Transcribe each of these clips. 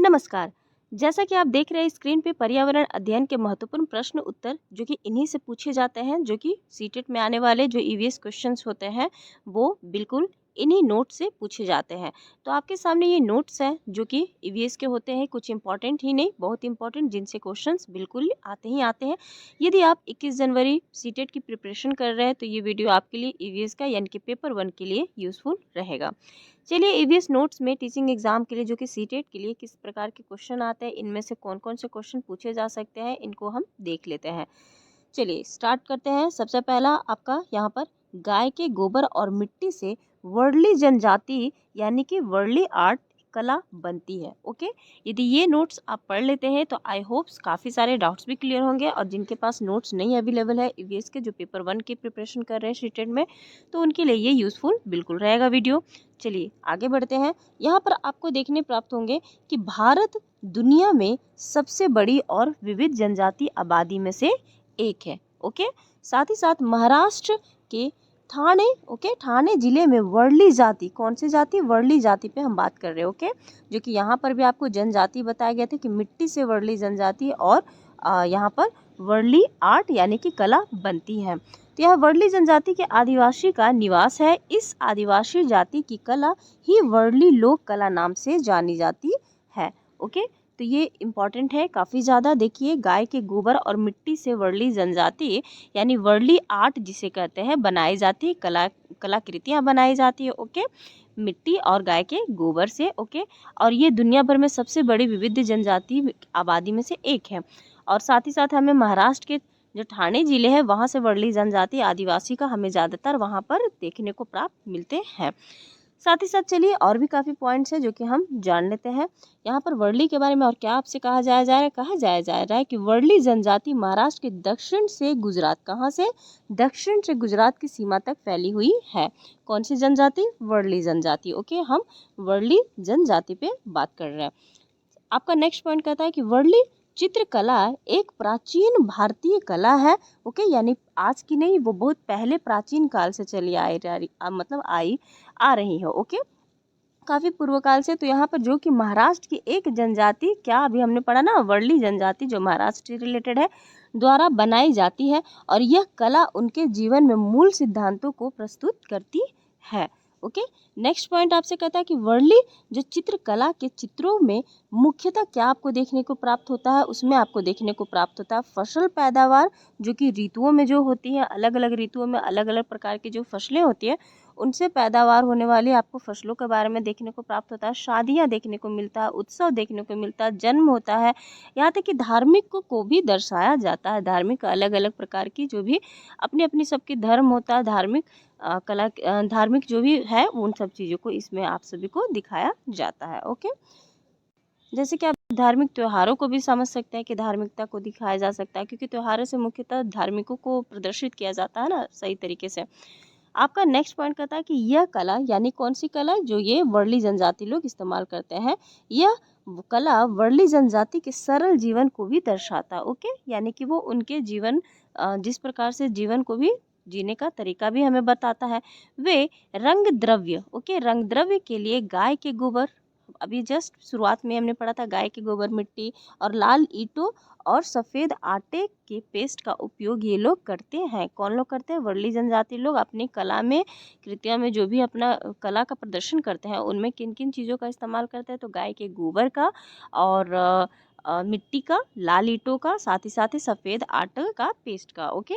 नमस्कार। जैसा कि आप देख रहे हैं स्क्रीन पे पर्यावरण अध्ययन के महत्वपूर्ण प्रश्न उत्तर जो कि इन्हीं से पूछे जाते हैं, जो कि सीटेट में आने वाले जो ईवीएस क्वेश्चंस होते हैं वो बिल्कुल इन्हीं नोट से पूछे जाते हैं। तो आपके सामने ये नोट्स हैं जो कि ईवीएस के होते हैं, कुछ इंपॉर्टेंट ही नहीं बहुत इंपॉर्टेंट, जिनसे क्वेश्चंस बिल्कुल आते ही आते हैं। यदि आप 21 जनवरी सीटेट की प्रिपरेशन कर रहे हैं तो ये वीडियो आपके लिए ईवीएस का यानी कि पेपर 1 के लिए यूजफुल रहेगा। चलिए ईवीएस नोट्स में टीचिंग एग्जाम के लिए जो कि सीटेट के लिए किस प्रकार के क्वेश्चन आते हैं, इनमें से कौन कौन से क्वेश्चन पूछे जा सकते हैं, इनको हम देख लेते हैं। चलिए स्टार्ट करते हैं। सबसे पहला आपका यहाँ पर गाय के गोबर और मिट्टी से वर्ली जनजाति यानी कि वर्ली आर्ट कला बनती है। ओके, यदि ये नोट्स आप पढ़ लेते हैं तो आई होप्स काफ़ी सारे डाउट्स भी क्लियर होंगे, और जिनके पास नोट्स नहीं अवेलेबल है ईवीएस के, जो पेपर 1 की प्रिपरेशन कर रहे हैं सीटेट में, तो उनके लिए ये यूज़फुल बिल्कुल रहेगा वीडियो। चलिए आगे बढ़ते हैं। यहाँ पर आपको देखने प्राप्त होंगे कि भारत दुनिया में सबसे बड़ी और विविध जनजाति आबादी में से एक है। ओके, साथ ही साथ महाराष्ट्र के ठाणे, ओके, ठाणे जिले में वर्ली जाति, कौन सी जाति, वर्ली जाति पे हम बात कर रहे हैं। ओके, जो कि यहाँ पर भी आपको जनजाति बताया गया था कि मिट्टी से वर्ली जनजाति, और यहाँ पर वर्ली आर्ट यानी कि कला बनती है। तो यह वर्ली जनजाति के आदिवासी का निवास है। इस आदिवासी जाति की कला ही वर्ली लोक कला नाम से जानी जाती है। ओके, तो ये इम्पॉर्टेंट है काफ़ी ज़्यादा। देखिए, गाय के गोबर और मिट्टी से वर्ली जनजाति यानी वर्ली आर्ट जिसे कहते हैं बनाई जाती है, कलाकृतियाँ बनाई जाती है। ओके, मिट्टी और गाय के गोबर से। ओके, और ये दुनिया भर में सबसे बड़ी विविध जनजाति आबादी में से एक है। और साथ ही साथ हमें महाराष्ट्र के जो ठाणे जिले है वहाँ से वर्ली जनजाति आदिवासी का हमें ज़्यादातर वहाँ पर देखने को प्राप्त मिलते हैं। साथ ही साथ चलिए और भी काफ़ी पॉइंट्स हैं जो कि हम जान लेते हैं। यहाँ पर वर्ली के बारे में और क्या आपसे कहा जा रहा है कि वर्ली जनजाति महाराष्ट्र के दक्षिण से गुजरात, कहाँ से, दक्षिण से गुजरात की सीमा तक फैली हुई है। कौन सी जनजाति, वर्ली जनजाति। ओके, हम वर्ली जनजाति पे बात कर रहे हैं। आपका नेक्स्ट पॉइंट कहता है कि वर्ली चित्रकला एक प्राचीन भारतीय कला है। ओके, यानी आज की नहीं, वो बहुत पहले प्राचीन काल से चली आ रही है। ओके, काफ़ी पूर्व काल से। तो यहाँ पर जो कि महाराष्ट्र की एक जनजाति, क्या अभी हमने पढ़ा ना, वर्ली जनजाति जो महाराष्ट्र से रिलेटेड है, द्वारा बनाई जाती है, और यह कला उनके जीवन में मूल सिद्धांतों को प्रस्तुत करती है। ओके, नेक्स्ट पॉइंट आपसे कहता है कि वर्ली जो चित्रकला के चित्रों में मुख्यतः क्या आपको देखने को प्राप्त होता है, उसमें आपको देखने को प्राप्त होता है फसल पैदावार, जो कि ऋतुओं में जो होती है, अलग अलग ऋतुओं में अलग अलग प्रकार की जो फसलें होती है, उनसे पैदावार होने वाली आपको फसलों के बारे में देखने को प्राप्त होता है। शादियाँ देखने को मिलता है, उत्सव देखने को मिलता है, जन्म होता है, यहाँ तक कि धार्मिक को भी दर्शाया जाता है। धार्मिक अलग अलग प्रकार की जो भी अपनी अपनी सबकी धर्म होता है, धार्मिक धार्मिक जो भी है उन सब चीज़ों को इसमें आप सभी को दिखाया जाता है। ओके, जैसे कि आप धार्मिक त्योहारों को भी समझ सकते हैं कि धार्मिकता को दिखाया जा सकता है, क्योंकि त्योहारों से मुख्यतः धार्मिकों को प्रदर्शित किया जाता है ना, सही तरीके से। आपका नेक्स्ट पॉइंट कहता है कि यह कला यानी कौन सी कला जो ये वर्ली जनजाति लोग इस्तेमाल करते हैं, यह कला वर्ली जनजाति के सरल जीवन को भी दर्शाता है। ओके, यानी कि वो उनके जीवन जिस प्रकार से जीवन को भी जीने का तरीका भी हमें बताता है। वे रंग द्रव्य, ओके, रंग द्रव्य के लिए गाय के गोबर, अभी जस्ट शुरुआत में हमने पढ़ा था, गाय के गोबर, मिट्टी और लाल ईंटों और सफ़ेद आटे के पेस्ट का उपयोग ये लोग करते हैं। कौन लोग करते हैं, वर्ली जनजाति लोग अपनी कला में, कृतियों में जो भी अपना कला का प्रदर्शन करते हैं, उनमें किन किन चीज़ों का इस्तेमाल करते हैं, तो गाय के गोबर का और मिट्टी का, लाल ईंटों का, साथ ही सफ़ेद आटे का पेस्ट का। ओके,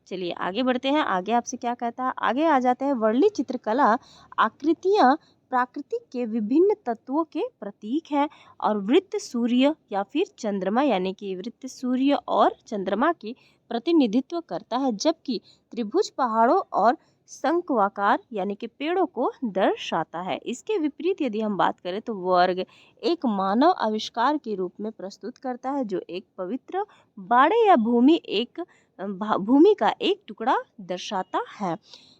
चलिए आगे बढ़ते हैं। आगे आपसे क्या कहता है, आगे आ जाते हैं। वर्ली चित्रकला आकृतियाँ प्राकृतिक के विभिन्न तत्वों के प्रतीक हैं, और वृत्त सूर्य या फिर चंद्रमा यानी कि वृत्त सूर्य और चंद्रमा की प्रतिनिधित्व करता है, जबकि त्रिभुज पहाड़ों और शंक्वाकार यानी कि पेड़ों को दर्शाता है। इसके विपरीत यदि हम बात करें तो वर्ग एक मानव आविष्कार के रूप में प्रस्तुत करता है, जो एक पवित्र बाड़े या भूमि का एक टुकड़ा दर्शाता है।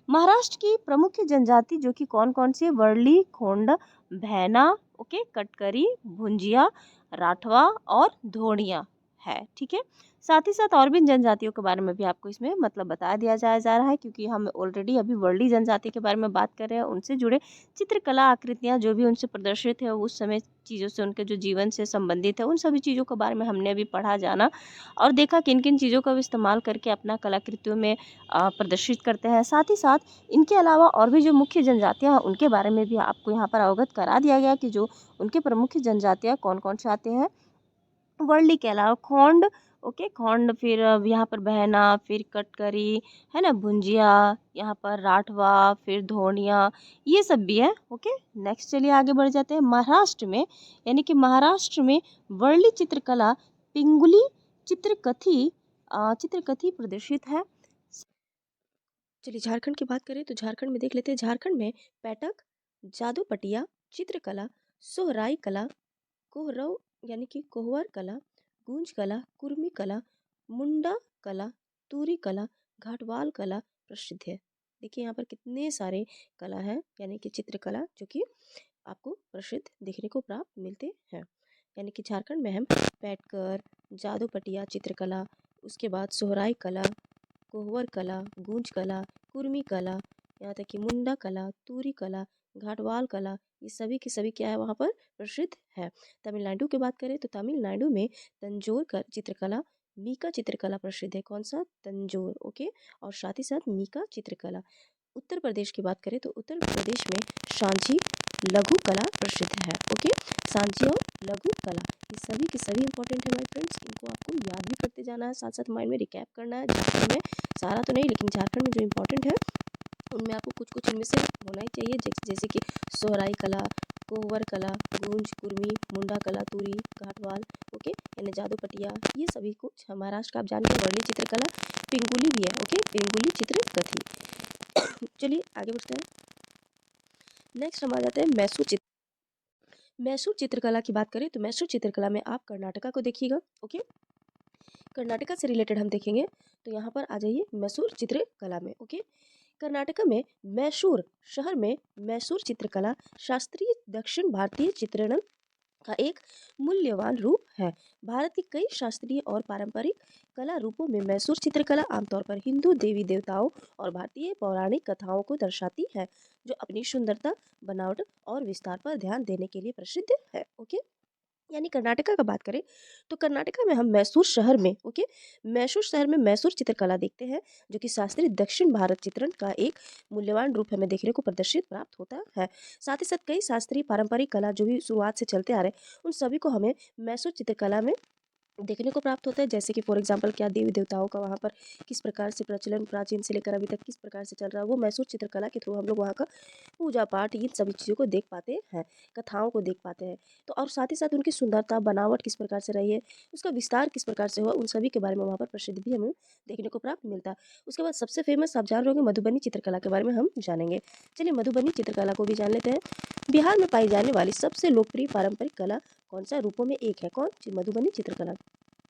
महाराष्ट्र की प्रमुख जनजाति जो कि कौन कौन सी, वर्ली, खोंड, भैना, ओके, कटकरी, भुंजिया, राठवा और धोड़िया है, ठीक है। साथ ही साथ और भी जनजातियों के बारे में भी आपको इसमें मतलब बता दिया जा रहा है, क्योंकि हम ऑलरेडी अभी वर्ली जनजाति के बारे में बात कर रहे हैं, उनसे जुड़े चित्रकला आकृतियाँ जो भी उनसे प्रदर्शित है उस समय चीज़ों से, उनके जो जीवन से संबंधित है, उन सभी चीज़ों के बारे में हमने अभी पढ़ा, जाना और देखा किन किन चीज़ों का वो इस्तेमाल करके अपना कलाकृतियों में प्रदर्शित करते हैं। साथ ही साथ इनके अलावा और भी जो मुख्य जनजातियाँ हैं उनके बारे में भी आपको यहाँ पर अवगत करा दिया गया कि जो उनके प्रमुख जनजातियाँ कौन कौन से आते हैं। वर्ली के अलावा खोंड, ओके, खोंड, फिर यहाँ पर बहना, फिर कटकरी, है ना, भुंजिया, यहाँ पर राठवा, फिर धोनिया, ये सब भी है, ओके। नेक्स्ट चलिए आगे बढ़ जाते हैं महाराष्ट्र में, यानी कि महाराष्ट्र में वर्ली चित्रकला पिंगुली चित्रकथी चित्रकथी प्रदर्शित है। चलिए झारखंड की बात करें तो झारखंड में देख लेते हैं। झारखंड में पैठक, जादूपटिया चित्रकला, सोहराई कला, कोहरव यानी कि कोहवर कला, गूंज कला, कुर्मी कला, मुंडा कला, तूरी कला, घाटवाल कला प्रसिद्ध है। देखिए यहाँ पर कितने सारे कला है, यानी कि चित्रकला जो कि आपको प्रसिद्ध देखने को प्राप्त मिलते हैं। यानी कि झारखंड में हम पैटकर, जादूपटिया चित्रकला, उसके बाद सोहराई कला, कोहवर कला, गूंज कला, कुर्मी कला, यहाँ तक कि मुंडा कला, तूरी कला, घाटवाल कला, ये सभी के सभी क्या है वहाँ पर प्रसिद्ध है। तमिलनाडु की बात करें तो तमिलनाडु में तंजोर चित्रकला, मीका चित्रकला प्रसिद्ध है। कौन सा? तंजोर, ओके। और साथ ही साथ मीका चित्रकला। उत्तर प्रदेश की बात करें तो उत्तर प्रदेश में सांची लघु कला प्रसिद्ध है, ओके। सांची और लघु कला ये सभी के सभी इंपॉर्टेंट है माय फ्रेंड्स, इनको आपको याद भी करते जाना है, साथ साथ माइंड में रिकैप करना है। झारखंड में सारा तो नहीं, लेकिन झारखंड में जो इंपॉर्टेंट है उनमें आपको कुछ कुछ इनमें से होना ही चाहिए, जैसे कि सोहराई कला, कोहवर कला, गूंज, कुर्मी, मुंडा कला, तूरी, घाटवाल, ओके, यानी जादूपटिया, ये सभी कुछ महाराष्ट्र का आप जानते हैं। वर्ली चित्रकला, पिंगुली भी है, ओके, पिंगुली चित्रकथी। चलिए आगे बढ़ते हैं। नेक्स्ट हम आ जाते हैं मैसूर चित्रकला की बात करें तो मैसूर चित्रकला में आप कर्नाटका को देखिएगा, ओके। कर्नाटका से रिलेटेड हम देखेंगे तो यहाँ पर आ जाइए मैसूर चित्रकला में, ओके। कर्नाटका में मैसूर शहर में मैसूर चित्रकला शास्त्रीय दक्षिण भारतीय चित्रण का एक मूल्यवान रूप है। भारत के कई शास्त्रीय और पारंपरिक कला रूपों में मैसूर चित्रकला आमतौर पर हिंदू देवी देवताओं और भारतीय पौराणिक कथाओं को दर्शाती है, जो अपनी सुंदरता, बनावट और विस्तार पर ध्यान देने के लिए प्रसिद्ध है, ओके। यानी कर्नाटका का बात करें तो कर्नाटका में हम मैसूर शहर में, ओके, मैसूर शहर में मैसूर चित्रकला देखते हैं, जो कि शास्त्रीय दक्षिण भारत चित्रण का एक मूल्यवान रूप हमें देखने को प्रदर्शित प्राप्त होता है। साथ ही साथ कई शास्त्रीय पारंपरिक कला जो भी शुरुआत से चलते आ रहे हैं उन सभी को हमें मैसूर चित्रकला में देखने को प्राप्त होता है। जैसे कि फॉर एग्जांपल क्या देवी देवताओं का वहाँ पर किस प्रकार से प्रचलन प्राचीन से लेकर अभी तक किस प्रकार से चल रहा है, वो मैसूर चित्रकला के थ्रू हम लोग वहाँ का पूजा पाठ इन सभी चीज़ों को देख पाते हैं, कथाओं को देख पाते हैं। तो और साथ ही साथ उनकी सुंदरता, बनावट किस प्रकार से रही है, उसका विस्तार किस प्रकार से हुआ, उन सभी के बारे में वहाँ पर प्रसिद्ध भी हमें देखने को प्राप्त मिलता है। उसके बाद सबसे फेमस आप जान रहे होंगे मधुबनी चित्रकला के बारे में हम जानेंगे। चलिए मधुबनी चित्रकला को भी जान लेते हैं। बिहार में पाई जाने वाली सबसे लोकप्रिय पारंपरिक कला कौन सा रूपों में एक है? कौन? मधुबनी चित्रकला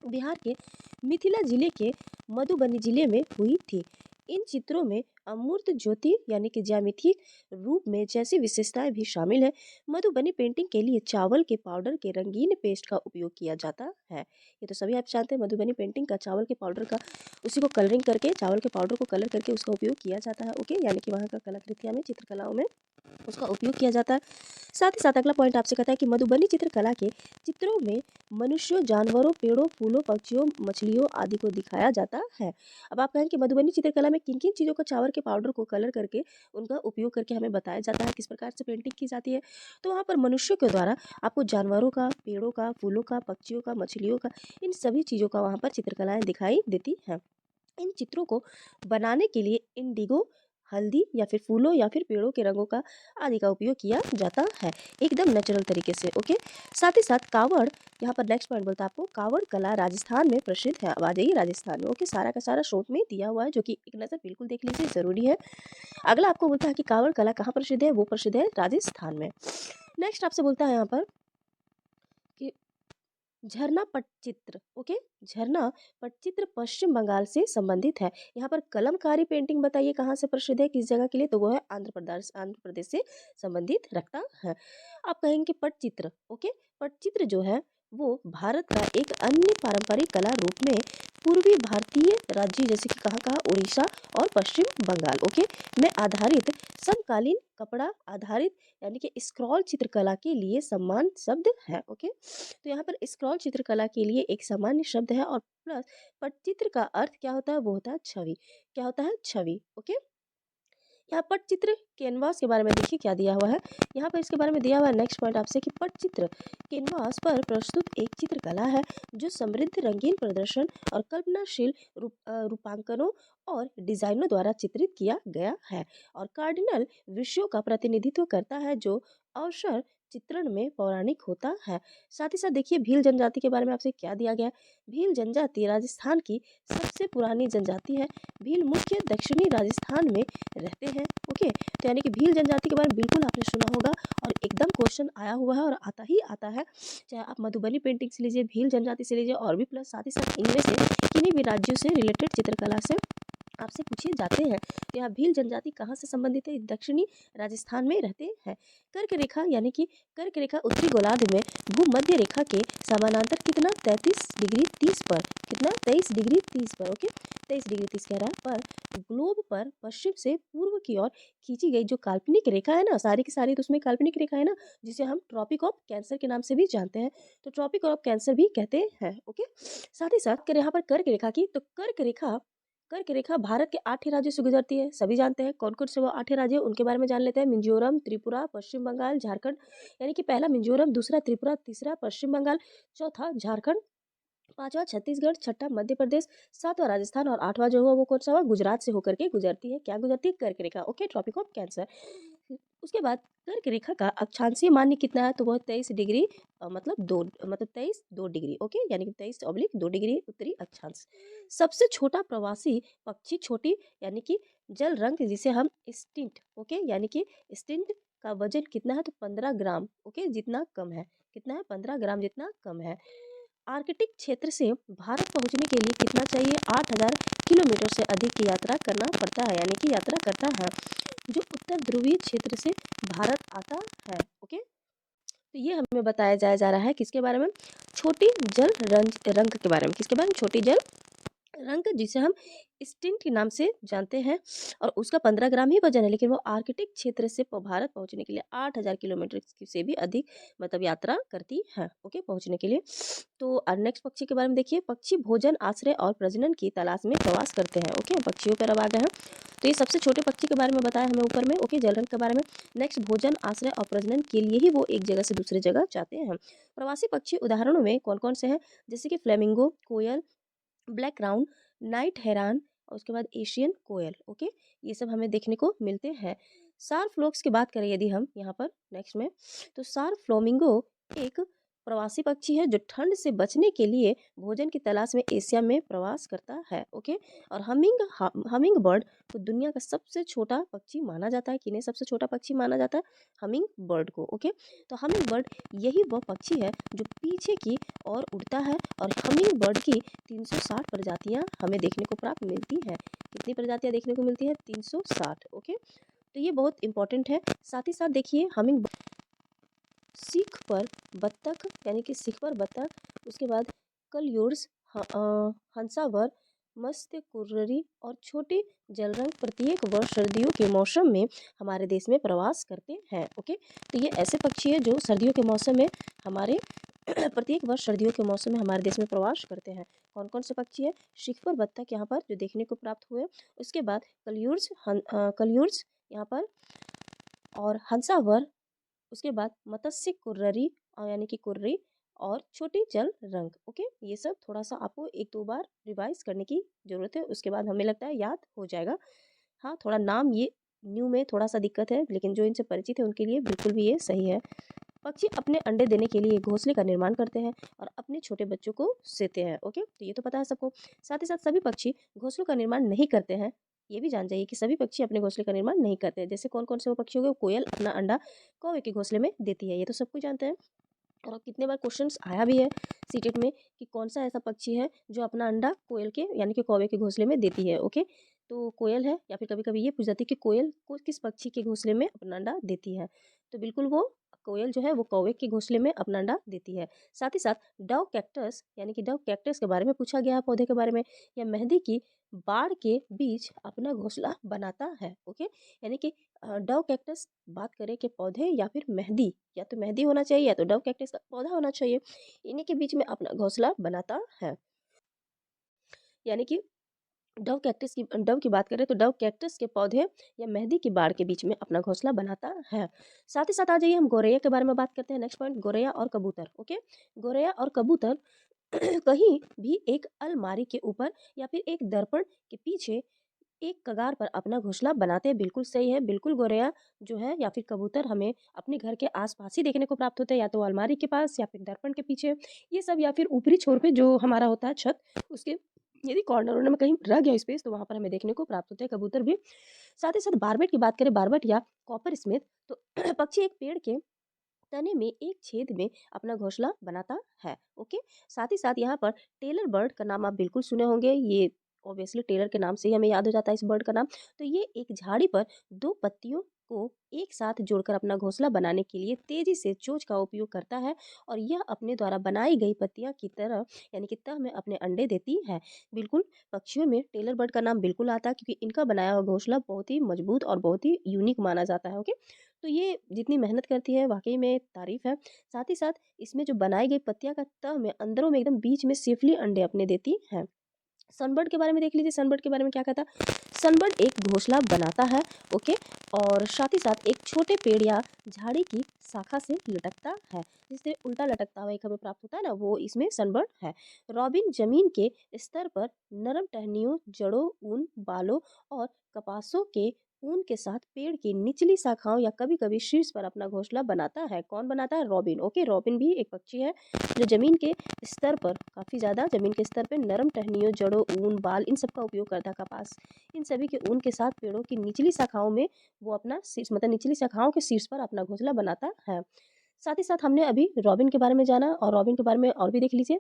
बिहार के मिथिला जिले के मधुबनी जिले में हुई थी। इन चित्रों में अमूर्त ज्योति यानी कि ज्यामितीय रूप में जैसी विशेषताएं भी शामिल है। मधुबनी पेंटिंग के लिए चावल के पाउडर के रंगीन पेस्ट का उपयोग किया जाता है। ये तो सभी आप जानते हैं, मधुबनी पेंटिंग का चावल के पाउडर का उसी को कलरिंग करके, चावल के पाउडर को कलर करके उसका उपयोग किया जाता है, ओके। यानी कि वहाँ का कलाकृतियाँ में, चित्रकलाओं में उसका उपयोग किया जाता है। साथ ही साथ अगला पॉइंट आपसे कहता है कि मधुबनी चित्रकला के चित्रों में मनुष्यों, जानवरों, पेड़ों, फूलों, पक्षियों, मछलियों आदि को दिखाया जाता है। अब आप कहें कि मधुबनी चित्रकला में किन किन चीज़ों को, चावल के पाउडर को कलर करके उनका उपयोग करके हमें बताया जाता है, किस प्रकार से पेंटिंग की जाती है। तो वहाँ पर मनुष्यों के द्वारा आपको जानवरों का, पेड़ों का, फूलों का, पक्षियों का, मछलियों का, इन सभी चीज़ों का वहाँ पर चित्रकलाएँ दिखाई देती हैं। इन चित्रों को बनाने के लिए इंडिगो, हल्दी या फिर फूलों या फिर पेड़ों के रंगों का आदि का उपयोग किया जाता है, एकदम नेचुरल तरीके से, ओके। साथ ही साथ कावड़, यहाँ पर नेक्स्ट पॉइंट बोलता है आपको, कावड़ कला राजस्थान में प्रसिद्ध है। अब आ जाइए राजस्थान में, ओके, सारा का सारा शॉर्ट में दिया हुआ है, जो कि एक नज़र बिल्कुल देख लीजिए, ज़रूरी है। अगला आपको बोलता है कि कावड़ कला कहाँ प्रसिद्ध है, वो प्रसिद्ध है राजस्थान में। नेक्स्ट आपसे बोलता है यहाँ पर कि झरना पटचित्र, ओके, झरना पटचित्र पश्चिम बंगाल से संबंधित है। यहाँ पर कलमकारी पेंटिंग बताइए कहाँ से प्रसिद्ध है, किस जगह के लिए, तो वो है आंध्र प्रदेश से संबंधित रखता है। आप कहेंगे पटचित्र, ओके, पटचित्र जो है वो भारत का एक अन्य पारंपरिक कला रूप में पूर्वी भारतीय राज्य जैसे कि कहाँ उड़ीसा और पश्चिम बंगाल में आधारित समकालीन कपड़ा आधारित यानी कि स्क्रॉल चित्रकला के लिए सम्मान शब्द है। तो यहाँ पर स्क्रॉल चित्रकला के लिए एक सामान्य शब्द है और प्लस पटचित्र का अर्थ क्या होता है, वो होता है छवि। क्या होता है, छवि। यहाँ पटचित्र कैनवास के बारे में देखिए क्या दिया हुआ है। यहाँ पर इसके बारे में दिया हुआ है नेक्स्ट पॉइंट आपसे कि पटचित्र कैनवास पर प्रस्तुत एक चित्रकला है जो समृद्ध रंगीन प्रदर्शन और कल्पनाशील रूपांकनों और डिजाइनों द्वारा चित्रित किया गया है और कार्डिनल विषयों का प्रतिनिधित्व करता है जो अवसर चित्रण में पौराणिक होता है। साथ ही साथ देखिए भील जनजाति के बारे में आपसे क्या दिया गया है। भील जनजाति राजस्थान की सबसे पुरानी जनजाति है। भील मुख्य दक्षिणी राजस्थान में रहते हैं। तो यानी कि भील जनजाति के बारे में बिल्कुल आपने सुना होगा और एकदम क्वेश्चन आया हुआ है और आता ही आता है। चाहे आप मधुबनी पेंटिंग से लीजिए, भील जनजाति से लीजिए और भी प्लस साथ ही साथ इनमें से किन्हीं भी राज्यों से रिलेटेड चित्रकला से आपसे पूछे जाते हैं। तो यहाँ भील जनजाति कहाँ से संबंधित है, दक्षिणी राजस्थान में रहते हैं। कर्क रेखा यानी कि कर्क रेखा उत्तरी गोलार्ध में भूमध्य रेखा के समानांतर कितना 33 डिग्री 30 पर, कितना 23 डिग्री 30 पर 23 डिग्री 30 कह रहा है पर ग्लोब पर पश्चिम से पूर्व की ओर खींची गई जो काल्पनिक रेखा है ना, सारी की सारी तो उसमें काल्पनिक रेखा है ना, जिसे हम ट्रॉपिक ऑफ कैंसर के नाम से भी जानते हैं। तो ट्रॉपिक ऑफ कैंसर भी कहते हैं। साथ ही साथ कर यहाँ पर कर्क रेखा की, तो कर्क रेखा भारत के 8 ही राज्यों से गुजरती है। सभी जानते हैं कौन कौन से वो 8 राज्य, उनके बारे में जान लेते हैं। मिजोरम, त्रिपुरा, पश्चिम बंगाल, झारखंड। यानी कि पहला मिजोरम, दूसरा त्रिपुरा, तीसरा पश्चिम बंगाल, चौथा झारखंड, पांचवा छत्तीसगढ़, छठा मध्य प्रदेश, सातवां राजस्थान और आठवां जो हुआ वो कौन सा हुआ, गुजरात से होकर के गुजरती है। क्या गुजरती है, कर्क रेखा। Tropic of cancer. उसके बाद कर्क रेखा का अक्षांशीय मान्य कितना है, तो वह 23 डिग्री मतलब 23 2 डिग्री। यानी कि 23/2 डिग्री उत्तरी अक्षांश। सबसे छोटा प्रवासी पक्षी छोटी यानी कि जल रंग जिसे हम स्टिंट यानी कि स्टिंट का वजन कितना है, तो 15 ग्राम जितना कम है। कितना है, 15 ग्राम जितना कम है। आर्कटिक क्षेत्र से भारत पहुंचने के लिए कितना चाहिए, 8000 किलोमीटर से अधिक की यात्रा करना पड़ता है, यानी कि यात्रा करता है जो उत्तर ध्रुवीय क्षेत्र से भारत आता है। तो ये हमें बताया जा रहा है किसके बारे में, छोटी जल रंग के बारे में। किसके बारे में, छोटी जल रंग जिसे हम स्टिंट के नाम से जानते हैं और उसका 15 ग्राम ही वजन है, लेकिन वो आर्कटिक क्षेत्र से भारत पहुंचने के लिए 8000 किलोमीटर से भी अधिक मतलब यात्रा करती है पहुंचने के लिए। तो नेक्स्ट पक्षी के बारे में देखिए, पक्षी भोजन आश्रय और प्रजनन की तलाश में प्रवास करते हैं। पक्षियों पर अब आ गए हैं। तो ये सबसे छोटे पक्षी के बारे में बताया हमें ऊपर में जल रंग के बारे में। नेक्स्ट भोजन आश्रय और प्रजनन के लिए ही वो एक जगह से दूसरी जगह जाते हैं। प्रवासी पक्षी उदाहरणों में कौन कौन से हैं, जैसे कि फ्लेमिंगो, कोयल, ब्लैक क्राउन, नाइट हेरान और उसके बाद एशियन कोयल। ये सब हमें देखने को मिलते हैं। सार फ्लोक्स की बात करें यदि हम यहाँ पर नेक्स्ट में, तो सार फ्लोमिंगो एक प्रवासी पक्षी है जो ठंड से बचने के लिए भोजन की तलाश में एशिया में प्रवास करता है। और हमिंग बर्ड को दुनिया का सबसे छोटा पक्षी माना जाता है। किन्हें सबसे छोटा पक्षी माना जाता है, हमिंग बर्ड को। तो हमिंग बर्ड यही वह पक्षी है जो पीछे की ओर उड़ता है और हमिंग बर्ड की 360 प्रजातियां हमें देखने को प्राप्त मिलती हैं। कितनी प्रजातियां देखने को मिलती हैं, 360। तो ये बहुत इंपॉर्टेंट है। साथ ही साथ देखिए हमिंग सीख पर बत्तख यानी कि सीख पर बत्तख, उसके बाद कलयूर्स, हंसावर, मत्स्य कुर्ररी और छोटे जलरंग प्रत्येक वर्ष सर्दियों के मौसम में हमारे देश में प्रवास करते हैं। तो ये ऐसे पक्षी है जो सर्दियों के मौसम में हमारे प्रत्येक वर्ष सर्दियों के मौसम में हमारे देश में प्रवास करते हैं। कौन कौन से पक्षी है, शिख पर बत्तख यहाँ पर जो देखने को प्राप्त हुए, उसके बाद कलयूर्स यहाँ पर और हंसावर, उसके बाद मत्स्य कुर्ररी यानी कि कुर्री और छोटी जल रंग। ये सब थोड़ा सा आपको 1-2 बार रिवाइज करने की ज़रूरत है, उसके बाद हमें लगता है याद हो जाएगा। हाँ, थोड़ा नाम ये न्यू में थोड़ा सा दिक्कत है, लेकिन जो इनसे परिचित है उनके लिए बिल्कुल भी ये सही है। पक्षी अपने अंडे देने के लिए घोंसले का निर्माण करते हैं और अपने छोटे बच्चों को सेते हैं। तो ये तो पता है सबको। साथ ही साथ सभी पक्षी घोंसलों का निर्माण नहीं करते हैं। ये भी जान जाइए कि सभी पक्षी अपने घोंसले का निर्माण नहीं करते हैं। जैसे कौन कौन से वो पक्षी हो गए, कोयल अपना अंडा कौवे के घोंसले में देती है, ये तो सब कुछ जानते हैं। और कितने बार क्वेश्चंस आया भी है सीटेट में कि कौन सा ऐसा पक्षी है जो अपना अंडा कोयल के यानी कि कौवे के घोंसले में देती है। तो कोयल है, या फिर कभी कभी ये पूछ जाती है कि कोयल को किस पक्षी के घोंसले में अपना अंडा देती है, तो बिल्कुल वो कोयल जो है वो कौवे के घोंसले में अपना अंडा देती है। साथ ही साथ डव कैक्टस यानी कि डव कैक्टस के बारे में पूछा गया है पौधे के बारे में, या मेहंदी की बाड़ के बीच अपना घोंसला बनाता है। ओके, यानी कि डव कैक्टस बात करें कि पौधे या फिर मेहंदी, या तो मेहंदी होना चाहिए या तो डव कैक्टस का पौधा होना चाहिए, इन्हीं के बीच में अपना घोंसला बनाता है। यानी कि डव की बात करें तो डव कैक्टस के पौधे या मेहंदी की बाड़ के बीच में अपना घोंसला बनाता है। साथ ही साथ आ जाइए हम गोरैया के बारे में बात करते हैं। नेक्स्ट पॉइंट, गोरैया और कबूतर। ओके, गोरैया और कबूतर कहीं भी एक अलमारी के ऊपर या फिर एक दर्पण के पीछे एक कगार पर अपना घोंसला बनाते हैं। बिल्कुल सही है, बिल्कुल गोरैया जो है या फिर कबूतर हमें अपने घर के आसपास ही देखने को प्राप्त होते हैं, या तो अलमारी के पास या फिर दर्पण के पीछे, ये सब, या फिर ऊपरी छोर पे जो हमारा होता है छत, उसके यदि कॉर्नर वॉर्नर में कहीं रह गया स्पेस तो वहां पर हमें देखने को प्राप्त होते हैं कबूतर भी। साथ ही साथ बारबेट की बात करें, बारबेट या कॉपर स्मिथ, तो पक्षी एक पेड़ के तने में एक छेद में अपना घोंसला बनाता है। ओके, साथ ही साथ यहाँ पर टेलर बर्ड का नाम आप बिल्कुल सुने होंगे, ये ऑब्वियसली टेलर के नाम से ही हमें याद हो जाता है इस बर्ड का नाम। तो ये एक झाड़ी पर दो पत्तियों को एक साथ जोड़कर अपना घोंसला बनाने के लिए तेजी से चोंच का उपयोग करता है, और यह अपने द्वारा बनाई गई पत्तियां की तरह यानी कि तह में अपने अंडे देती है। बिल्कुल, पक्षियों में टेलर बर्ड का नाम बिल्कुल आता है क्योंकि इनका बनाया हुआ घोंसला बहुत ही मजबूत और बहुत ही यूनिक माना जाता है। ओके, तो ये जितनी मेहनत करती है वाक़ई में तारीफ़ है। साथ ही साथ इसमें जो बनाई गई पत्तियाँ का तह में अंदरों में एकदम बीच में सेफ़ली अंडे अपने देती हैं। सनबर्ड के बारे में देख लीजिए, सनबर्ड के बारे में क्या कहता है? सनबर्ड एक घोंसला बनाता है, ओके, और साथ ही साथ एक छोटे पेड़ या झाड़ी की शाखा से लटकता है। जिससे उल्टा लटकता हुआ एक हमें प्राप्त होता है ना, वो इसमें सनबर्ड है। रॉबिन जमीन के स्तर पर नरम टहनियों, जड़ों, ऊन, बालों और कपासों के ऊन के साथ पेड़ की निचली शाखाओं या कभी-कभी शीर्ष पर अपना घोंसला बनाता है। कौन बनाता है? रॉबिन। ओके, रॉबिन भी एक पक्षी है जो ज़मीन के स्तर पर काफ़ी ज़्यादा ज़मीन के स्तर पे नरम टहनियों, जड़ों, ऊन, बाल इन सब का उपयोग करता है। कपास, इन सभी के ऊन के साथ पेड़ों की निचली शाखाओं में वो अपना शीर्ष मतलब निचली शाखाओं के शीर्ष पर अपना घोंसला बनाता है। साथ ही साथ हमने अभी रॉबिन के बारे में जाना, और रॉबिन के बारे में और भी देख लीजिए।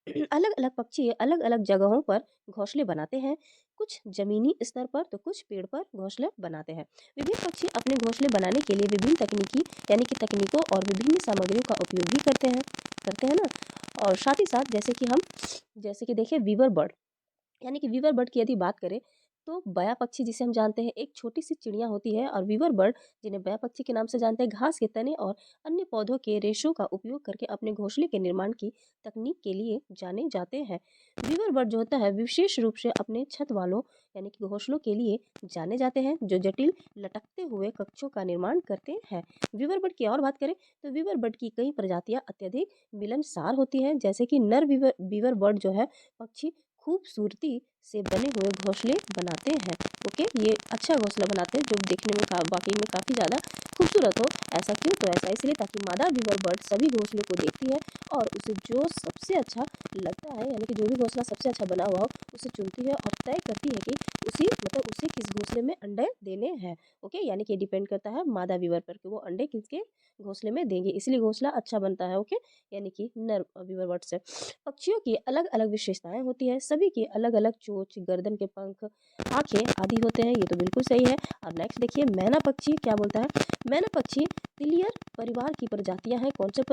अलग-अलग पक्षी अलग-अलग जगहों पर घोंसले बनाते हैं। कुछ ज़मीनी स्तर पर तो कुछ पेड़ पर घोंसले बनाते हैं। विभिन्न पक्षी अपने घोंसले बनाने के लिए विभिन्न तकनीकी यानी कि तकनीकों और विभिन्न सामग्रियों का उपयोग भी करते हैं ना? और साथ ही साथ जैसे कि देखिए वीवर बर्ड, यानी कि वीवर बर्ड की यदि बात करें तो बया पक्षी जिसे हम जानते हैं एक छोटी सी चिड़िया होती है, और वीवर बर्ड जिन्हें बया पक्षी के नाम से जानते हैं घास के तने और अन्य पौधों के रेशों का उपयोग करके अपने घोंसले के निर्माण की तकनीक के लिए जाने जाते हैं। वीवर बर्ड जो होता है विशेष रूप से अपने छत वालों यानी कि घोंसलों के लिए जाने जाते हैं जो जटिल लटकते हुए कक्षों का निर्माण करते हैं। वीवर बर्ड की और बात करें तो वीवर बर्ड की कई प्रजातियां अत्यधिक मिलनसार होती हैं, जैसे कि नर वीवर बर्ड जो है पक्षी खूबसूरती से बने हुए घोंसले बनाते हैं। ओके, ये अच्छा घोंसला बनाते हैं जो देखने में वाकई में काफ़ी ज़्यादा खूबसूरत हो। ऐसा क्यों? तो ऐसा इसलिए ताकि मादा वीवर बर्ड सभी घोंसले को देखती है और उसे जो सबसे अच्छा लगता है यानी कि जो भी घोंसला सबसे अच्छा बना हुआ हो उसे चुनती है और तय करती है कि उसे किस घोंसले में अंडे देने हैं। ओके, यानी कि डिपेंड करता है मादा वीवर पर कि वो अंडे किसके घोंसले में देंगे, इसलिए घोंसला अच्छा बनता है। ओके, यानी कि नर वीवर बर्ड से पक्षियों की अलग-अलग विशेषताएँ होती हैं, सभी की अलग-अलग चोंच, गर्दन के पंख, आँखें आदि होते हैं, ये तो बिल्कुल सही है। अब नेक्स्ट देखिए मैना पक्षी क्या बोलता है? मैना पक्षी तिलियर परिवार की प्रजातियाँ हैं। कौन से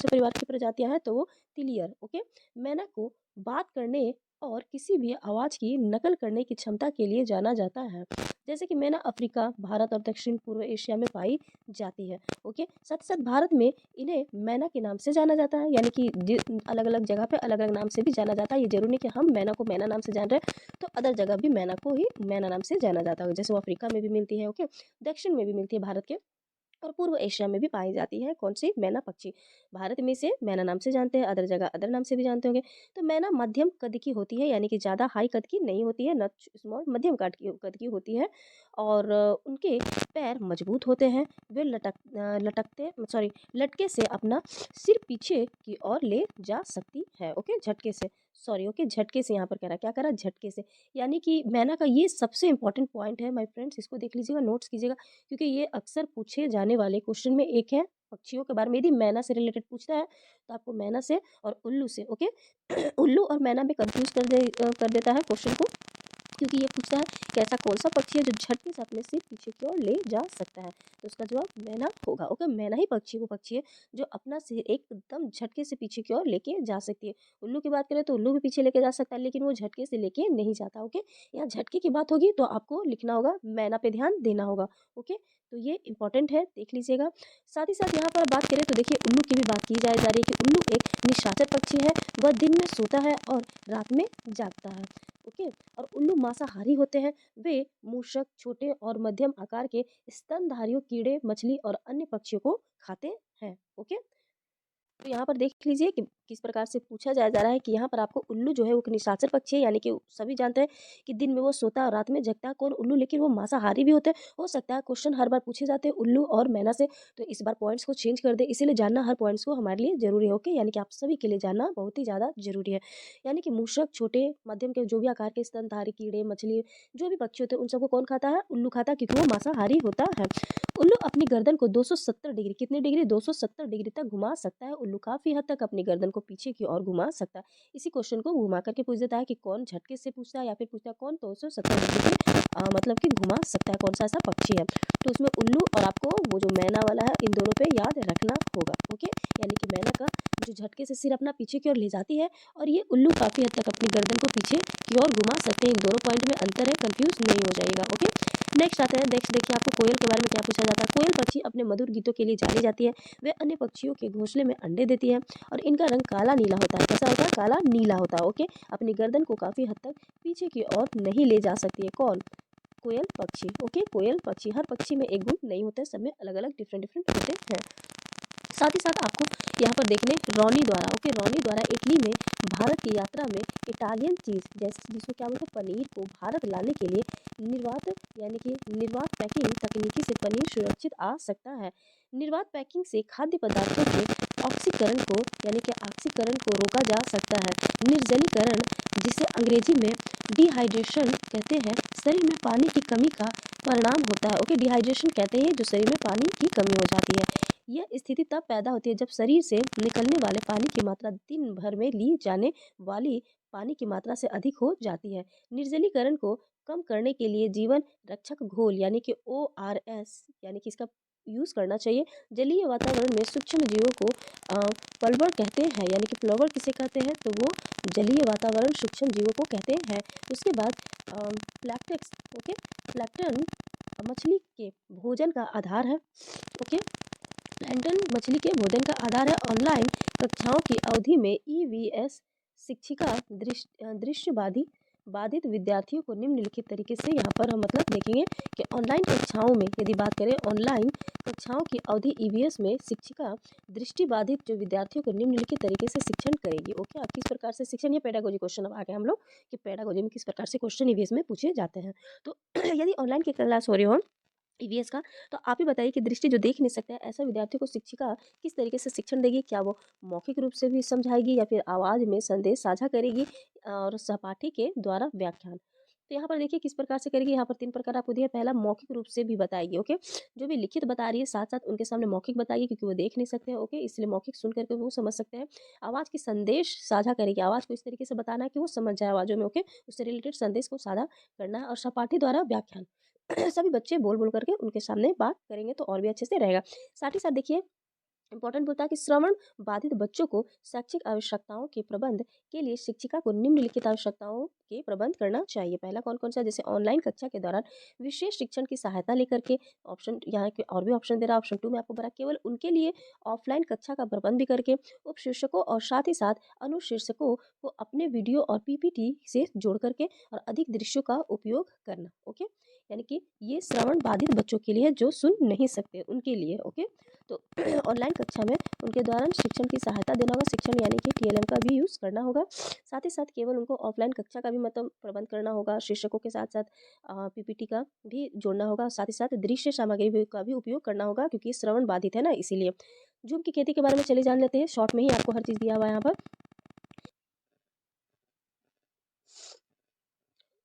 परिवार की प्रजातियाँ हैं? तो वो तिलियर। ओके, मैना को बात करने और किसी भी आवाज़ की नकल करने की क्षमता के लिए जाना जाता है। जैसे कि मैना अफ्रीका, भारत और दक्षिण पूर्व एशिया में पाई जाती है। ओके, साथ ही साथ भारत में इन्हें मैना के नाम से जाना जाता है, यानी कि अलग-अलग जगह पे अलग-अलग नाम से भी जाना जाता है। ये ज़रूरी नहीं कि हम मैना को मैना नाम से जान रहे हैं, तो अदर जगह भी मैना को ही मैना नाम से जाना जाता है। जैसे वो अफ्रीका में भी मिलती है, ओके, दक्षिण में भी मिलती है भारत के, और पूर्व एशिया में भी पाई जाती है। कौन सी? मैना पक्षी। भारत में इसे मैना नाम से जानते हैं, अदर जगह अदर नाम से भी जानते होंगे। तो मैना मध्यम कद की होती है, यानी कि ज़्यादा हाई कद की नहीं होती है, नॉट स्मॉल, मध्यम कद की होती है, और उनके पैर मजबूत होते हैं। वे लटके से अपना सिर पीछे की ओर ले जा सकती है। ओके, झटके से, सॉरी, ओके, झटके से यहाँ पर कह रहा है, क्या कह रहा है? झटके से, यानी कि मैना का ये सबसे इंपॉर्टेंट पॉइंट है माय फ्रेंड्स, इसको देख लीजिएगा, नोट्स कीजिएगा, क्योंकि ये अक्सर पूछे जाने वाले क्वेश्चन में एक है। पक्षियों के बारे में यदि मैना से रिलेटेड पूछता है तो आपको मैना से और उल्लू से, ओके, उल्लू और मैना में कंफ्यूज कर देता है क्वेश्चन को। क्योंकि ये पूछता है कि ऐसा कौन सा पक्षी है जो झटके से अपने सिर पीछे की ओर ले जा सकता है। तो उसका जवाब मैना होगा। ओके, मैना ही पक्षी वो पक्षी है जो अपना सिर एकदम झटके से पीछे की ओर लेके जा सकती है। उल्लू की बात करें तो उल्लू भी पीछे लेके जा सकता है, लेकिन वो झटके से लेके नहीं जाता। ओके, यहाँ झटके की बात होगी तो आपको लिखना होगा, मैना पे ध्यान देना होगा। ओके, तो ये इंपॉर्टेंट है, देख लीजिएगा। साथ ही साथ यहाँ पर बात करें तो देखिए उल्लू की भी बात की जा रही है कि उल्लू एक निशाचर पक्षी है। वह दिन में सोता है और रात में जागता है। ओके, और उल्लू मांसाहारी होते हैं। वे मूषक, छोटे और मध्यम आकार के स्तनधारियों कीड़े, मछली और अन्य पक्षियों को खाते हैं। ओके, तो यहाँ पर देख लीजिए कि किस प्रकार से पूछा जा रहा है कि यहाँ पर आपको उल्लू जो है वो एक निशाचर पक्षी है, यानी कि सभी जानते हैं कि दिन में वो सोता है और रात में जगता है कौन, उल्लू, लेकिन वो मांसाहारी भी होते हैं। हो सकता है क्वेश्चन हर बार पूछे जाते हैं उल्लू और मैना से, तो इस बार पॉइंट्स को चेंज कर दे, इसीलिए जानना हर पॉइंट्स को हमारे लिए जरूरी है। ओके, यानी कि आप सभी के लिए जानना बहुत ही ज़्यादा जरूरी है। यानी कि मूषक, छोटे मध्यम के जो भी आकार के स्तनधारी कीड़े, मछली, जो भी पक्षी होते हैं उन सबको कौन खाता है, उल्लू खाता है, क्योंकि वो मांसाहारी होता है। उल्लू अपनी गर्दन को 270 डिग्री, कितने डिग्री, 270 डिग्री तक घुमा सकता है। उल्लू काफी हद तक अपनी गर्दन को पीछे की ओर घुमा सकता है। इसी क्वेश्चन को घुमा करके पूछ देता है कि कौन झटके से पूछता है या फिर पूछता है कौन 270 डिग्री से मतलब कि घुमा सकता है, कौन सा ऐसा पक्षी है। तो उसमें उल्लू और आपको वो जो मैना वाला है, इन दोनों पे याद रखना होगा। ओके, यानी कि मैना का जो झटके से सिर अपना पीछे की ओर ले जाती है और ये उल्लू काफी हद तक अपनी गर्दन को पीछे की ओर घुमा सकते हैं। इन दोनों पॉइंट में अंतर है, कंफ्यूज नहीं हो जाएगा। ओके, नेक्स्ट आता है, नेक्स्ट देखिए आपको कोयल के बारे में क्या पूछा जाता है। कोयल पक्षी अपने मधुर गीतों के लिए जानी जाती है। वे अन्य पक्षियों के घोंसले में अंडे देती है और इनका रंग काला नीला होता है। कैसा होता है, काला नीला होता है। ओके, अपनी गर्दन को काफी हद तक पीछे की ओर नहीं ले जा सकती है कौन, कोयल पक्षी। ओके, कोयल पक्षी, हर पक्षी में एक गुण नहीं होते, सब में अलग अलग डिफरेंट डिफरेंट होते हैं। साथ ही साथ आपको यहाँ पर देखने रॉनी द्वारा, ओके, रॉनी द्वारा इटली में भारत की यात्रा में इटालियन चीज़ जैसे जिसको क्या बोलते हैं पनीर को भारत लाने के लिए निर्वात, यानी कि निर्वात पैकिंग तकनीकी से पनीर सुरक्षित आ सकता है। निर्वात पैकिंग से खाद्य पदार्थों के ऑक्सीकरण को, यानी कि ऑक्सीकरण को रोका जा सकता है। निर्जलीकरण, जिसे अंग्रेजी में डिहाइड्रेशन कहते हैं, शरीर में पानी की कमी का परिणाम होता है। ओके, डिहाइड्रेशन कहते हैं जो शरीर में पानी की कमी हो जाती है। यह स्थिति तब पैदा होती है जब शरीर से निकलने वाले पानी की मात्रा दिन भर में ली जाने वाली पानी की मात्रा से अधिक हो जाती है। निर्जलीकरण को कम करने के लिए जीवन रक्षक घोल, यानी कि ORS, यानी कि इसका यूज़ करना चाहिए। जलीय वातावरण में सूक्ष्म जीवों को प्लवर कहते हैं, यानी कि प्लवर किसे कहते हैं, तो वो जलीय वातावरण सूक्ष्म जीवों को कहते हैं। उसके बाद प्लैंक्टन, ओके, प्लैंक्टन मछली के भोजन का आधार है। ओके, प्लैंटन मछली के भोजन का आधार है। ऑनलाइन कक्षाओं की अवधि में EVS शिक्षिका दृश्य बाधित विद्यार्थियों को निम्नलिखित तरीके से, यहाँ पर हम मतलब देखेंगे कि ऑनलाइन कक्षाओं में यदि बात करें, ऑनलाइन कक्षाओं की अवधि EVS में शिक्षिका दृष्टिबाधित जो विद्यार्थियों को निम्नलिखित तरीके से शिक्षण करेगी। ओके, किस प्रकार से शिक्षण, ये पेडागोजी क्वेश्चन अब आ गए हम लोग कि पेडागोजी में किस प्रकार से क्वेश्चन EVS में पूछे जाते हैं। तो यदि ऑनलाइन की क्लास हो रही हो EVS का, तो आप ही बताइए कि दृष्टि जो देख नहीं सकता है, ऐसा विद्यार्थियों को शिक्षिका किस तरीके से शिक्षण देगी। क्या वो मौखिक रूप से भी समझाएगी या फिर आवाज़ में संदेश साझा करेगी और सहपाठी के द्वारा व्याख्यान। तो यहाँ पर देखिए किस प्रकार से करेगी। यहाँ पर 3 प्रकार आपको दिया है। पहला, मौखिक रूप से भी बताएगी। ओके, जो भी लिखित बता रही है साथ साथ उनके सामने मौखिक बताएगी, क्योंकि वो देख नहीं सकते हैं। ओके, इसलिए मौखिक सुन करके वो समझ सकते हैं। आवाज़ की संदेश साझा करेगी, आवाज़ को इस तरीके से बताना है कि वो समझ जाए आवाज़ों में। ओके, उससे रिलेटेड संदेश को साझा करना है। और सहपाठी द्वारा व्याख्यान सभी बच्चे बोल बोल करके उनके सामने बात करेंगे तो और भी अच्छे से रहेगा। साथ ही साथ देखिए इंपॉर्टेंट बोलता है कि श्रवण बाधित बच्चों को शैक्षिक आवश्यकताओं के प्रबंध के लिए शिक्षिका को निम्नलिखित आवश्यकताओं के प्रबंध करना चाहिए। पहला कौन कौन सा, जैसे ऑनलाइन कक्षा के दौरान विशेष शिक्षण की सहायता लेकर के, ऑप्शन यहाँ के और भी ऑप्शन दे रहा है, ऑप्शन 2 में आपको बता केवल उनके लिए ऑफलाइन कक्षा का प्रबंध भी करके, उपशीर्षकों और साथ ही साथ अनुशीर्षकों को अपने वीडियो और PPT से जोड़ करके और अधिक दृश्यों का उपयोग करना। ओके, यानी कि ये श्रवण बाधित बच्चों के लिए है जो सुन नहीं सकते उनके लिए। ओके, तो ऑनलाइन कक्षा में उनके द्वारा शिक्षण की सहायता देना होगा, शिक्षण यानी कि TLM का भी यूज़ करना होगा। साथ ही साथ केवल उनको ऑफलाइन कक्षा का भी मतलब प्रबंध करना होगा, शिक्षकों के साथ साथ PPT का भी जोड़ना होगा, साथ ही साथ दृश्य सामग्री का भी उपयोग करना होगा, क्योंकि श्रवण बाधित है ना, इसीलिए। झूम की खेती के बारे में चले जान लेते हैं, शॉर्ट में ही आपको हर चीज़ दिया हुआ है यहाँ पर।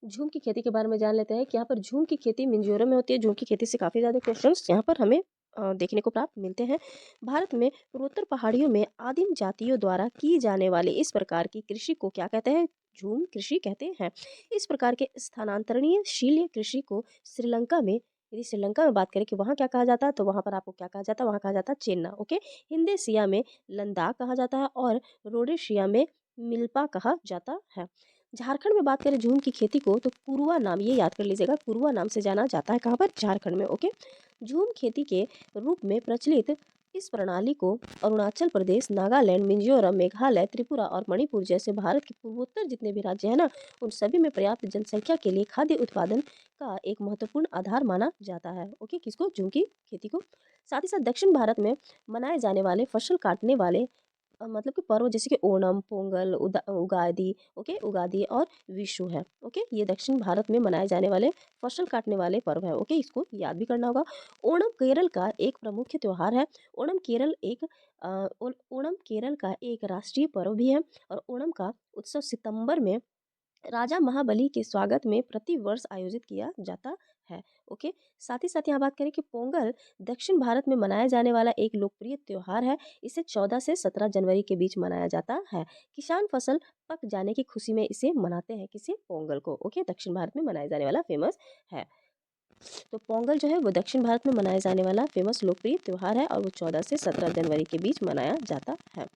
झूम की खेती के बारे में जान लेते हैं कि यहाँ पर झूम की खेती मिंजोरम में होती है। झूम की खेती से काफ़ी ज़्यादा क्वेश्चंस यहाँ पर हमें देखने को प्राप्त मिलते हैं। भारत में पूर्वोत्तर पहाड़ियों में आदिम जातियों द्वारा की जाने वाली इस प्रकार की कृषि को क्या कहते हैं, झूम कृषि कहते हैं। इस प्रकार के स्थानांतरणीयशील कृषि को श्रीलंका में, यदि श्रीलंका में बात करें कि वहाँ क्या कहा जाता है, तो वहाँ पर आपको क्या कहा जाता है, वहाँ कहा जाता है चेन्ना। ओके, हिंदेशिया में लद्दाख कहा जाता है और रोडेशिया में मिल्पा कहा जाता है। झारखंड में बात करें झूम की खेती को, तो कुरुआ नाम, ये याद कर लीजिएगा, कुरुआ नाम से जाना जाता है। कहाँ पर? झारखंड में। ओके, झूम खेती के रूप में प्रचलित इस प्रणाली को अरुणाचल प्रदेश, नागालैंड, मिजोरम, मेघालय, त्रिपुरा और मणिपुर जैसे भारत के पूर्वोत्तर जितने भी राज्य हैं ना, उन सभी में पर्याप्त जनसंख्या के लिए खाद्य उत्पादन का एक महत्वपूर्ण आधार माना जाता है। ओके, किसको? जूं की खेती को। साथ ही साथ दक्षिण भारत में मनाए जाने वाले फसल काटने वाले मतलब कि पर्व जैसे कि ओणम, पोंगल, उगादि, ओके, उगादि और विशु है। ओके, ये दक्षिण भारत में मनाए जाने वाले फसल काटने वाले पर्व है। ओके, इसको याद भी करना होगा। ओणम केरल का एक प्रमुख त्योहार है। ओणम केरल का एक राष्ट्रीय पर्व भी है और ओणम का उत्सव सितंबर में राजा महाबली के स्वागत में प्रति वर्ष आयोजित किया जाता है। ओके, साथ ही साथ यहाँ बात करें कि पोंगल दक्षिण भारत में मनाया जाने वाला एक लोकप्रिय त्योहार है। इसे 14 से 17 जनवरी के बीच मनाया जाता है। किसान फसल पक जाने की खुशी में इसे मनाते हैं, किसे? पोंगल को। ओके, दक्षिण भारत में मनाया जाने वाला फेमस है। तो पोंगल जो है वो दक्षिण भारत में मनाया जाने वाला फेमस लोकप्रिय त्योहार है और वो 14 से 17 जनवरी के बीच मनाया जाता है।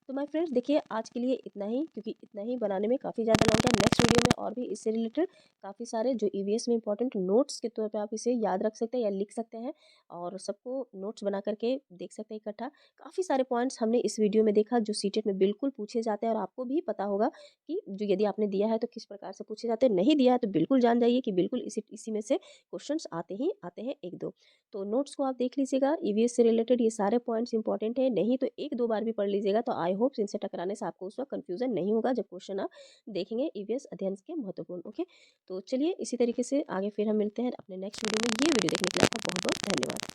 तो माय फ्रेंड्स, देखिए आज के लिए इतना ही, क्योंकि इतना ही बनाने में काफ़ी ज़्यादा लग गया। नेक्स्ट वीडियो में और भी इससे रिलेटेड काफ़ी सारे जो ईवीएस में इंपॉर्टेंट नोट्स के तौर पे आप इसे याद रख सकते हैं या लिख सकते हैं और सबको नोट्स बना करके देख सकते हैं इकट्ठा। काफ़ी सारे पॉइंट्स हमने इस वीडियो में देखा जो सीटेट में बिल्कुल पूछे जाते हैं और आपको भी पता होगा कि जो यदि आपने दिया है तो किस प्रकार से पूछे जाते हैं, नहीं दिया है तो बिल्कुल जान जाइए कि बिल्कुल इसी में से क्वेश्चन आते ही आते हैं एक दो। तो नोट्स को आप देख लीजिएगा, ईवीएस से रिलेटेड ये सारे पॉइंट्स इंपॉर्टेंट है, नहीं तो एक दो बार भी पढ़ लीजिएगा। तो आई होप इनसे टकराने से आपको उस वक्त कंफ्यूजन नहीं होगा जब क्वेश्चन आप देखेंगे ईवीएस अध्ययन के महत्वपूर्ण। ओके, तो चलिए इसी तरीके से आगे फिर हम मिलते हैं अपने नेक्स्ट वीडियो में। ये वीडियो देखने के लिए आपका बहुत बहुत धन्यवाद।